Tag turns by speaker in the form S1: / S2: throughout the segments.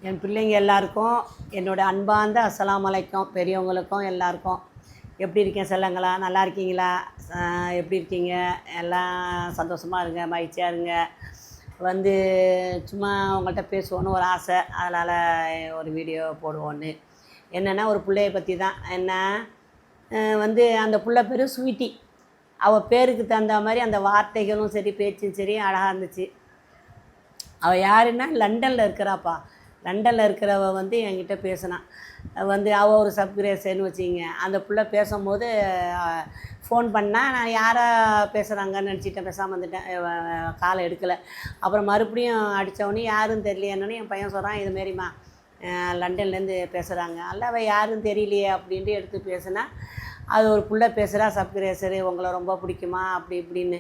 S1: என் பிள்ளைங்க எல்லாருக்கும் என்னோடய அன்பார்ந்த அஸ்ஸலாமு அலைக்கும். பெரியவங்களுக்கும் எல்லாருக்கும் எப்படி இருக்கேன் செல்லங்களா? நல்லா இருக்கீங்களா? எப்படி இருக்கீங்க? எல்லாம் சந்தோஷமாக இருங்க, மகிழ்ச்சியாக இருங்க. வந்து சும்மா உங்கள்கிட்ட பேசுவோன்னு ஒரு ஆசை, அதனால் ஒரு வீடியோ போடுவோன்னு. என்னென்னா ஒரு பிள்ளைய பற்றி தான். என்ன வந்து அந்த பிள்ளை பேர் ஸ்வீட்டி. அவள் பேருக்கு தகுந்த மாதிரி அந்த வார்த்தைகளும் சரி, பேச்சும் சரி அழகாக இருந்துச்சு. அவள் யாருன்னா லண்டனில் இருக்கிறாப்பா. லண்டனில் இருக்கிறவ வந்து என்கிட்ட பேசினான். வந்து அவள் ஒரு சப்ஸ்கிரைபர்னு வச்சுக்கிங்க. அந்த பிள்ளை பேசும்போது ஃபோன் பண்ணால் நான் யாரை பேசுகிறாங்கன்னு நினச்சிட்டேன், பேசாமல் வந்துட்டேன், காலை எடுக்கலை. அப்புறம் மறுபடியும் அடித்தவொடனே யாருன்னு தெரியலையேன்னு என் பையன் சொல்கிறான், இதுமாரிம்மா லண்டன்லேருந்து பேசுகிறாங்க. அல்ல அவள் யாருன்னு தெரியலையே அப்படின்ட்டு எடுத்து பேசுனா, அது ஒரு புள்ள பேசுகிறா, சப்ஸ்கிரைபர் உங்களை ரொம்ப பிடிக்குமா அப்படி இப்படின்னு.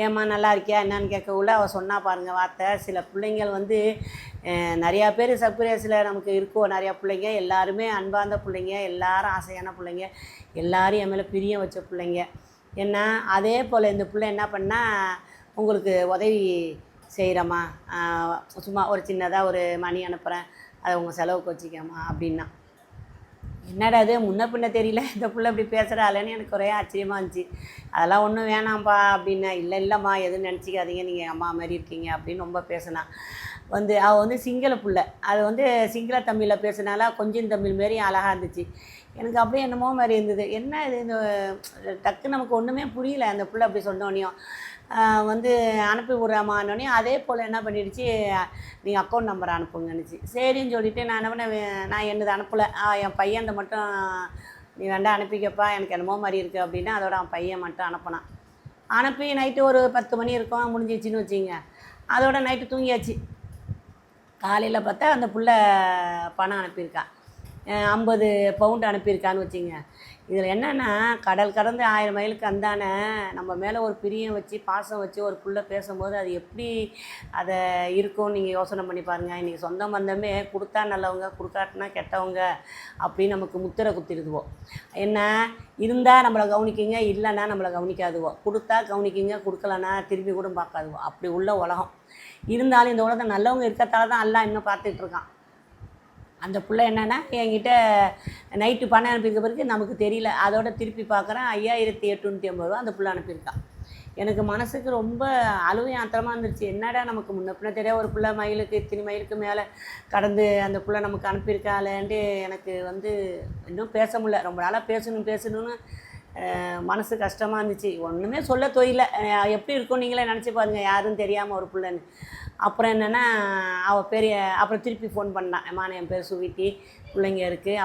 S1: ஏம்மா நல்லா இருக்கியா என்னன்னு கேட்கக்குள்ள அவள் சொன்னா பாருங்கள் வார்த்தை. சில பிள்ளைங்கள் வந்து நிறையா பேர் சப்ஸ்கிரைபர்ஸில் நமக்கு இருக்கோம், நிறையா பிள்ளைங்க எல்லாருமே அன்பார்ந்த பிள்ளைங்க, எல்லாரும் ஆசையான பிள்ளைங்க, எல்லோரும் என் மேலே பிரியம் வச்ச பிள்ளைங்க. என்ன அதே போல் இந்த பிள்ளை என்ன பண்ணால், உங்களுக்கு உதவி செய்கிறம்மா, சும்மா ஒரு சின்னதாக ஒரு மணி அனுப்புகிறேன், அதை உங்கள் செலவுக்கு வச்சுக்கம்மா அப்படின்னா. என்னடா அது முன்ன பின்ன தெரியல, இந்த பிள்ளை இப்படி பேசுகிறாளேன்னு எனக்கு ஒரே ஆச்சரியமாக இருந்துச்சு. அதெல்லாம் ஒன்றும் வேணாம்ப்பா அப்படின்னா. இல்லைம்மா எதுவும் நினச்சிக்காதீங்க, நீங்கள் அம்மா மாதிரி இருக்கீங்க அப்படின்னு ரொம்ப பேசினான். வந்து அவள் வந்து சிங்கள பிள்ளை, அது வந்து சிங்கள தமிழில் பேசினால கொஞ்சம் தமிழ் மாரி அழகாக இருந்துச்சு. எனக்கு அப்படியே என்னமோ மாதிரி இருந்தது. என்ன இது இந்த டக்கு நமக்கு ஒன்றுமே புரியல. அந்த பிள்ளை அப்படி சொன்னோன்னையும் வந்து அனுப்பி விட்றாமான்னொடனே அதே போல் என்ன பண்ணிடுச்சு, நீங்கள் அக்கௌண்ட் நம்பரை அனுப்புங்கன்னுச்சு. சரின்னு சொல்லிவிட்டு நான் என்ன பண்ணேன், நான் என்னது அனுப்பலை, என் பையன்கிட்ட மட்டும் நீ வேண்டாம் அனுப்பிக்கப்பா, எனக்கு என்னமோ மாதிரி இருக்குது அப்படின்னா அதோட அவன் பையன் மட்டும் அனுப்பினான். அனுப்பி நைட்டு ஒரு 10 மணி இருக்கும் முடிஞ்சிச்சின்னு வச்சிங்க. அதோட நைட்டு தூங்கியாச்சு. காலையில் பார்த்தா அந்த புள்ள பணம் அனுப்பியிருக்கா, 50 பவுண்டு அனுப்பியிருக்கான்னு வச்சுங்க. இதில் என்னென்னா, கடல் கடந்து 1000 மைலுக்கு அந்தான நம்ம மேலே ஒரு பிரியம் வச்சு பாசம் வச்சு ஒரு புள்ள பேசும்போது அது எப்படி அதை இருக்கும்னு நீங்கள் யோசனை பண்ணி பாருங்கள். இன்றைக்கி சொந்த பந்தமே கொடுத்தா நல்லவங்க, கொடுக்காட்டினா கெட்டவங்க அப்படின்னு நமக்கு முத்திரை குத்திடுதுவோம். என்ன இருந்தால் நம்மளை கவனிக்குங்க, இல்லைன்னா நம்மளை கவனிக்காதுவோம். கொடுத்தா கவனிக்குங்க, கொடுக்கலன்னா திரும்பி கூட பார்க்காதுவோம். அப்படி உள்ள உலகம். இருந்தாலும் இந்த உலகத்தை நல்லவங்க இருக்கத்தால தான் எல்லாம் இன்னும் பார்த்துட்ருக்கான். அந்த பிள்ளை என்னென்னா என்கிட்ட நைட்டு பணம் அனுப்பியிருக்க பிறகு நமக்கு தெரியல, அதோட திருப்பி பார்க்குறேன் 5850 அந்த பிள்ளை அனுப்பியிருக்கான். எனக்கு மனசுக்கு ரொம்ப அழுவையும் ஆத்திரமாக இருந்துச்சு. என்னடா நமக்கு முன்ன பின்ன தெரியாது ஒரு பிள்ளை மைலுக்கு இத்தனை மைலுக்கு மேலே கடந்து அந்த பிள்ளை நமக்கு அனுப்பியிருக்காளேன்ட்டு எனக்கு வந்து இன்னும் பேச முடியல. ரொம்ப நாளாக பேசணும்னு மனசு கஷ்டமாக இருந்துச்சு. ஒன்றுமே சொல்ல தொழில. எப்படி இருக்கும் நீங்களே நினச்சி பாருங்கள், யாரும் தெரியாமல் ஒரு பிள்ளைன்னு. அப்புறம் என்னென்னா அப்புறம் திருப்பி ஃபோன் பண்ணான், அம்மா என் பேர் சுவீட்டி, பிள்ளைங்க இருக்குது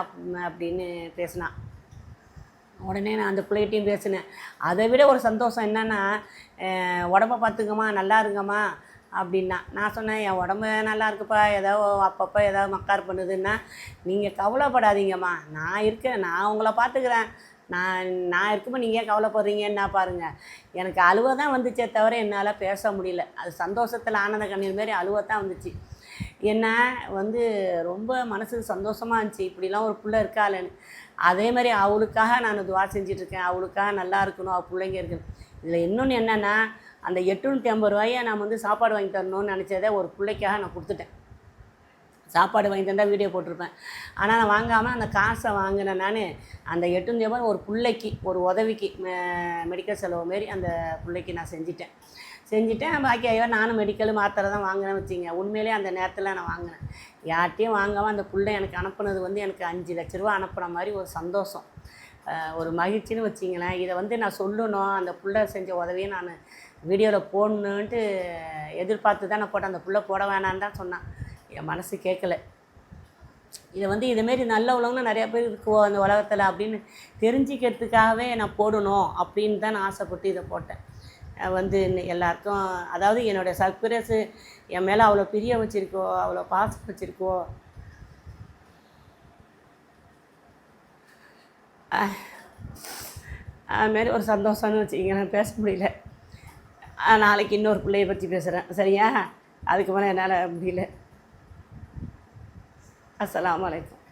S1: அப்படின்னு பேசினான். உடனே நான் அந்த பிள்ளைகிட்டையும் பேசினேன். அதை விட ஒரு சந்தோஷம் என்னென்னா, உடம்ப பார்த்துக்கம்மா, நல்லா இருங்கம்மா அப்படின்னா. நான் சொன்னேன், என் உடம்பு நல்லா இருக்குப்பா, அப்பப்போ ஏதாவது மக்கார் பண்ணுதுன்னா நீங்கள் கவலைப்படாதீங்கம்மா, நான் இருக்கேன், நான் உங்களை பார்த்துக்கிறேன், நான் இருக்கும்போது நீங்கள் ஏன் கவலைப்படுறீங்கன்னா பாருங்கள். எனக்கு அழுவ தான் வந்துச்சே தவிர என்னால் பேச முடியல. அது சந்தோஷத்தில் ஆனந்த கண்ணீர் மாரி அழுவ தான் வந்துச்சு. என்ன வந்து ரொம்ப மனசுக்கு சந்தோஷமாக இருந்துச்சு, இப்படிலாம் ஒரு பிள்ளை இருக்காளேன்னு. அதே மாதிரி அவளுக்காக நான் துவா செஞ்சிட்ருக்கேன், அவளுக்காக நல்லா இருக்கணும், அவள் பிள்ளைங்க இருக்கணும். இதில் இன்னொன்று என்னென்னா, அந்த 850 நான் வந்து சாப்பாடு வாங்கி தரணும்னு நினச்சதை ஒரு பிள்ளைக்காக நான் கொடுத்துட்டேன். சாப்பாடு வாங்கி தந்தால் வீடியோ போட்டிருப்பேன். ஆனால் நான் வாங்காமல் அந்த காசை வாங்கினேன். நான் அந்த 850 ஒரு பிள்ளைக்கு ஒரு உதவிக்கு மெடிக்கல் செலவு மாரி அந்த பிள்ளைக்கு நான் செஞ்சுட்டேன். பாக்கி நானும் மெடிக்கல் மாத்திரை தான் வாங்கினேன் வச்சுங்க. உண்மையிலே அந்த நேரத்தில் நான் வாங்கினேன். யார்ட்டையும் வாங்காமல் அந்த பிள்ளை எனக்கு அனுப்புனது வந்து எனக்கு 5 லட்ச ரூபா அனுப்புகிற மாதிரி ஒரு சந்தோஷம், ஒரு மகிழ்ச்சின்னு வச்சிங்களேன். இதை வந்து நான் சொல்லணும், அந்த பிள்ளை செஞ்ச உதவியை நான் வீடியோவில் போடணுன்ட்டு எதிர்பார்த்து தான் நான் போட்டேன். அந்த பிள்ளை போட வேணான்னு தான் சொன்னான், என் மனசு கேட்கல. இதை வந்து இதுமாரி நல்ல உலகம்னு நிறையா பேர் இருக்குவோம் அந்த உலகத்தில் அப்படின்னு தெரிஞ்சிக்கிறதுக்காகவே நான் போடணும் அப்படின்னு தான் நான் ஆசைப்பட்டு இதை போட்டேன். வந்து எல்லாருக்கும், அதாவது என்னோடய சப்ஸ்கிரைபர்ஸு என் மேலே அவ்வளோ பிரியம் வச்சுருக்கோ, அவ்வளோ பாசம் வச்சுருக்கோ, அதுமாரி ஒரு சந்தோஷம்னு வச்சுக்கிங்க. நான் பேச முடியல. நாளைக்கு இன்னொரு பிள்ளையை பற்றி பேசுகிறேன், சரியா? அதுக்கு மேலே என்னால் முடியல. அஸ்ஸலாமு அலைக்கும்.